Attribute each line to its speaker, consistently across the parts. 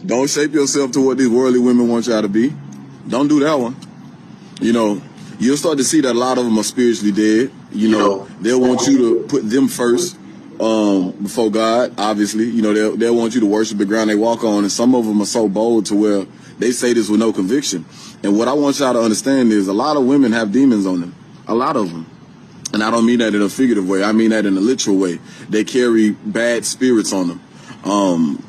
Speaker 1: Don't shape yourself to what these worldly women want y'all to be. Don't do that one. You know, you'll start to see that a lot of them are spiritually dead. You know, they'll want you to put them first before God, obviously. You know, they'll want you to worship the ground they walk on, and some of them are so bold to where they say this with no conviction. And what I want y'all to understand is a lot of women have demons on them. A lot of them. And I don't mean that in a figurative way. I mean that in a literal way. They carry bad spirits on them.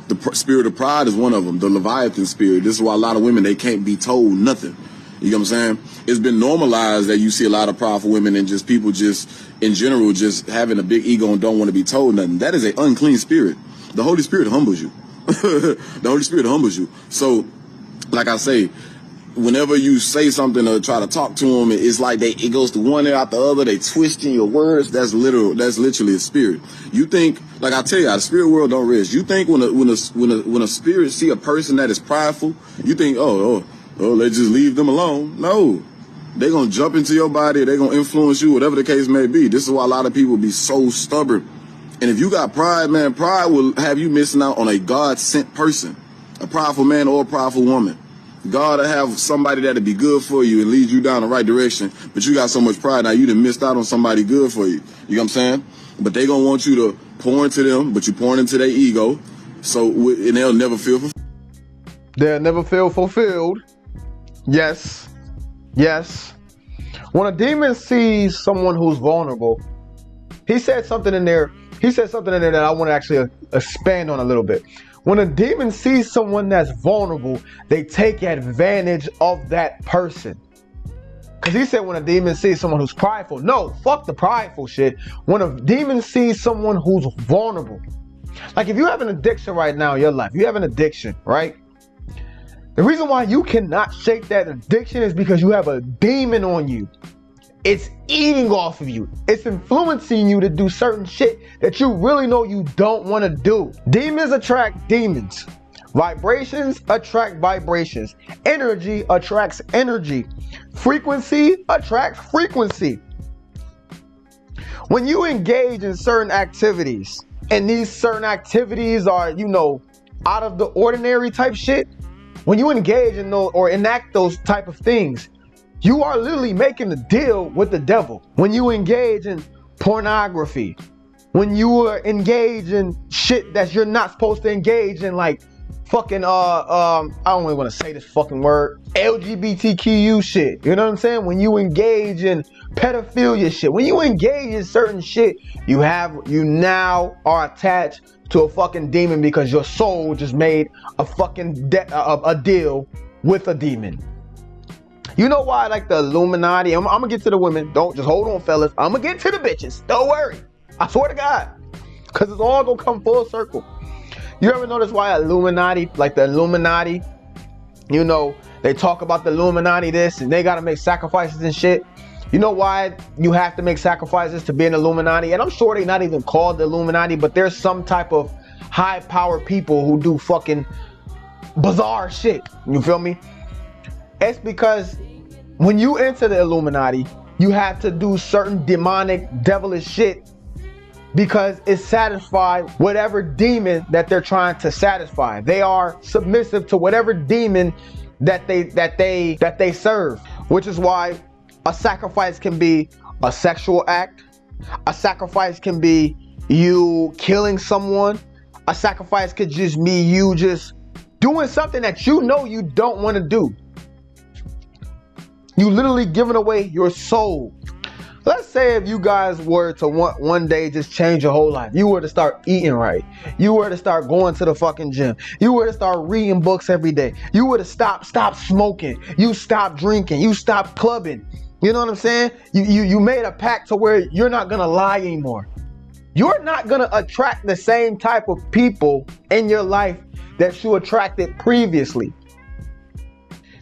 Speaker 1: The spirit of pride is one of them, the Leviathan spirit. This is why a lot of women, they can't be told nothing. You know what I'm saying? It's been normalized that you see a lot of powerful women and just people just, in general, just having a big ego and don't want to be told nothing. That is an unclean spirit. The Holy Spirit humbles you. The Holy Spirit humbles you. So, like I say, whenever you say something or try to talk to them, it's like it goes to one ear out the other. They twisting your words. That's literally a spirit. You think, like I tell you, the spirit world don't rest. You think when a spirit see a person that is prideful, you think, oh, let's just leave them alone. No, they're gonna jump into your body. They're gonna influence you, whatever the case may be. This is why a lot of people be so stubborn. And if you got pride, man, pride will have you missing out on a God-sent person, a prideful man or a prideful woman. God will have somebody that'll be good for you and lead you down the right direction, but you got so much pride now you done missed out on somebody good for you. You know what I'm saying? But they gonna want you to pour into them, but you pouring into their ego, and they'll never feel fulfilled.
Speaker 2: They'll never feel fulfilled. Yes. When a demon sees someone who's vulnerable, he said something in there that I want to actually expand on a little bit. When a demon sees someone that's vulnerable, they take advantage of that person. Because he said when a demon sees someone who's prideful. No, fuck the prideful shit. When a demon sees someone who's vulnerable. Like if you have an addiction right now in your life, you have an addiction, right? The reason why you cannot shake that addiction is because you have a demon on you. It's eating off of you. It's influencing you to do certain shit that you really know you don't want to do. Demons attract demons. Vibrations attract vibrations. Energy attracts energy. Frequency attracts frequency. When you engage in certain activities, and these certain activities are, out of the ordinary type shit, when you engage in those or enact those type of things, you are literally making a deal with the devil. When you engage in pornography, when you are engaged in shit that you're not supposed to engage in, like fucking I don't really want to say this fucking word, LGBTQ shit. You know what I'm saying? When you engage in pedophilia shit, when you engage in certain shit, you now are attached to a fucking demon because your soul just made a fucking a deal with a demon. You know why I like the Illuminati? I'm gonna get to the women. Don't just hold on, fellas. I'm gonna get to the bitches. Don't worry. I swear to God. Because it's all gonna come full circle. You ever notice why Illuminati, like the Illuminati, they talk about the Illuminati this and they gotta make sacrifices and shit? You know why you have to make sacrifices to be an Illuminati? And I'm sure they're not even called the Illuminati, but there's some type of high power people who do fucking bizarre shit. You feel me? It's because when you enter the Illuminati, you have to do certain demonic, devilish shit because it satisfies whatever demon that they're trying to satisfy. They are submissive to whatever demon that they serve, which is why a sacrifice can be a sexual act. A sacrifice can be you killing someone. A sacrifice could just be you just doing something that you know you don't want to do. You literally giving away your soul. Let's say if you guys were to one day just change your whole life. You were to start eating right. You were to start going to the fucking gym. You were to start reading books every day. You were to stop smoking. You stop drinking. You stop clubbing. You know what I'm saying? You made a pact to where you're not gonna lie anymore. You're not gonna attract the same type of people in your life that you attracted previously.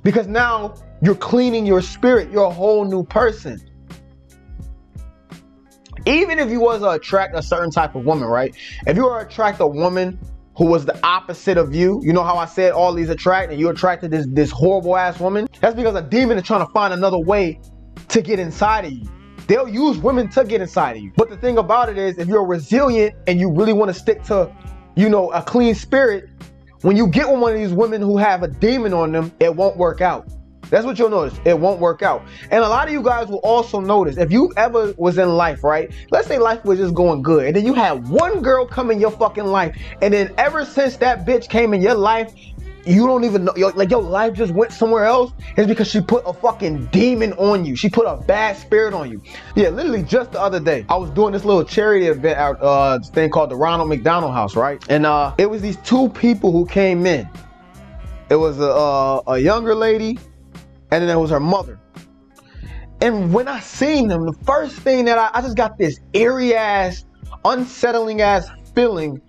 Speaker 2: Because now you're cleaning your spirit. You're a whole new person. Even if you was to attract a certain type of woman, right? If you were to attract a woman who was the opposite of you, you know how I said all these attract, and you attracted this horrible ass woman? That's because a demon is trying to find another way to get inside of you. They'll use women to get inside of you. But the thing about it is, if you're resilient and you really want to stick to, a clean spirit, when you get with one of these women who have a demon on them, it won't work out. That's what you'll notice. It won't work out. And a lot of you guys will also notice, if you ever was in life, right? Let's say life was just going good, and then you had one girl come in your fucking life, and then ever since that bitch came in your life, you don't even know, your life just went somewhere else. It's because she put a fucking demon on you. She put a bad spirit on you. Yeah, literally just the other day, I was doing this little charity event out this thing called the Ronald McDonald House, right? And it was these two people who came in. It was a younger lady, and then there was her mother. And when I seen them, the first thing that I just got this eerie ass, unsettling ass feeling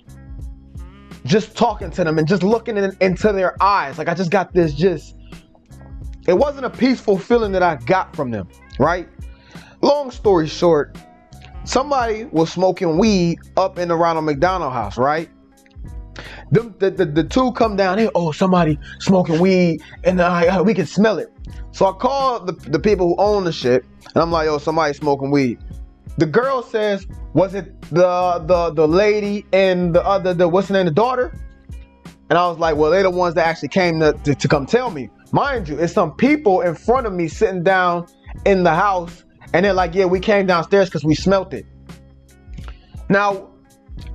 Speaker 2: just talking to them and just looking into their eyes. Like I just got this it wasn't a peaceful feeling that I got from them, right? Long story short, somebody was smoking weed up in the Ronald McDonald House, right? The two come down here, oh, somebody smoking weed, and we can smell it. So I called the people who own the shit, and I'm like, yo, somebody smoking weed. The girl says, was it the lady and the what's her name, the daughter? And I was like, well, they're the ones that actually came to come tell me. Mind you, it's some people in front of me sitting down in the house, and they're like, yeah, we came downstairs because we smelt it. Now,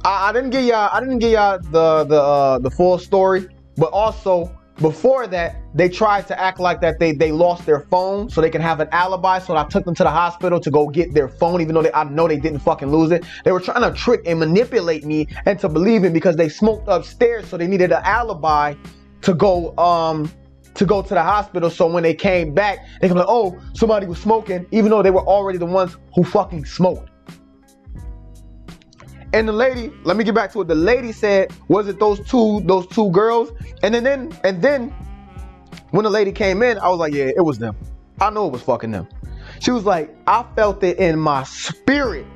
Speaker 2: I didn't give y'all the full story, but also before that, they tried to act like that they lost their phone so they can have an alibi. So I took them to the hospital to go get their phone, even though I know they didn't fucking lose it. They were trying to trick and manipulate me into believing because they smoked upstairs, so they needed an alibi to go to the hospital. So when they came back, they can be like, oh, somebody was smoking, even though they were already the ones who fucking smoked. And the lady, let me get back to it. The lady said, was it those two girls? And then when the lady came in, I was like, yeah, it was them. I know it was fucking them. She was like, I felt it in my spirit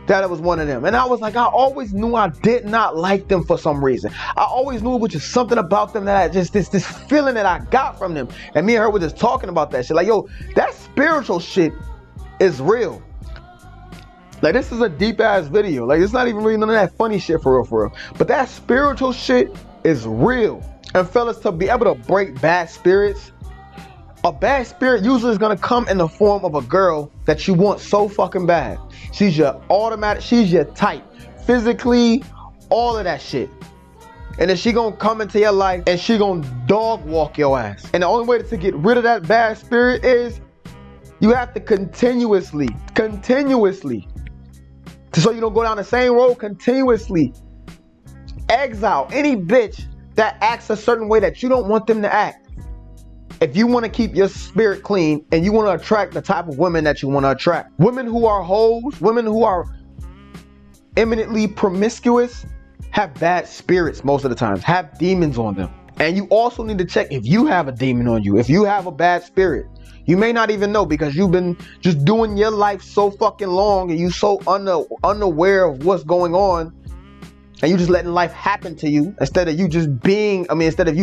Speaker 2: that it was one of them. And I was like, I always knew I did not like them for some reason. I always knew it was just something about them that I just, this feeling that I got from them. And me and her were just talking about that shit. Like, yo, that spiritual shit is real. Like, this is a deep ass video. Like, it's not even really none of that funny shit for real. But that spiritual shit is real. And fellas, to be able to break bad spirits, a bad spirit usually is gonna come in the form of a girl that you want so fucking bad. She's your she's your type. Physically, all of that shit. And then she gonna come into your life and she gonna dog walk your ass. And the only way to get rid of that bad spirit is you have to continuously, so you don't go down the same road, continuously exile any bitch that acts a certain way that you don't want them to act. If you want to keep your spirit clean and you want to attract the type of women that you want to attract, women who are hoes, women who are eminently promiscuous, have bad spirits most of the times, have demons on them. And you also need to check if you have a demon on you, if you have a bad spirit. You may not even know because you've been just doing your life so fucking long and you so unaware of what's going on, and you just letting life happen to you instead of you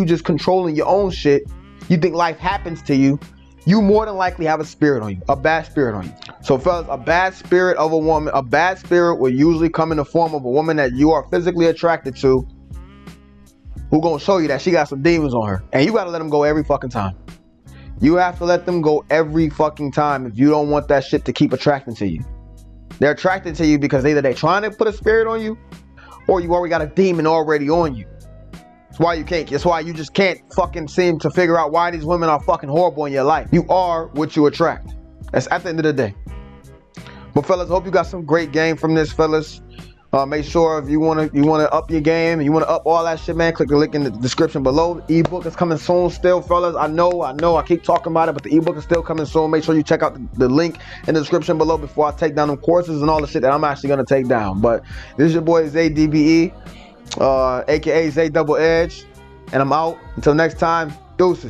Speaker 2: just controlling your own shit. You think life happens to you. You more than likely have a spirit on you, a bad spirit on you. So fellas, a bad spirit of a woman, a bad spirit will usually come in the form of a woman that you are physically attracted to, who gonna show you that she got some demons on her. And you gotta let them go every fucking time. You have to let them go every fucking time if you don't want that shit to keep attracting to you. They're attracted to you because either they're trying to put a spirit on you, or you already got a demon already on you. That's why you just can't fucking seem to figure out why these women are fucking horrible in your life. You are what you attract. That's at the end of the day. But fellas, I hope you got some great game from this, fellas. Make sure if you wanna up your game and you wanna up all that shit, man, click the link in the description below. The ebook is coming soon still, fellas. I know, I keep talking about it, but the ebook is still coming soon. Make sure you check out the link in the description below before I take down them courses and all the shit that I'm actually gonna take down. But this is your boy zaybmw, aka Zay Double Edge, and I'm out. Until next time, deuces.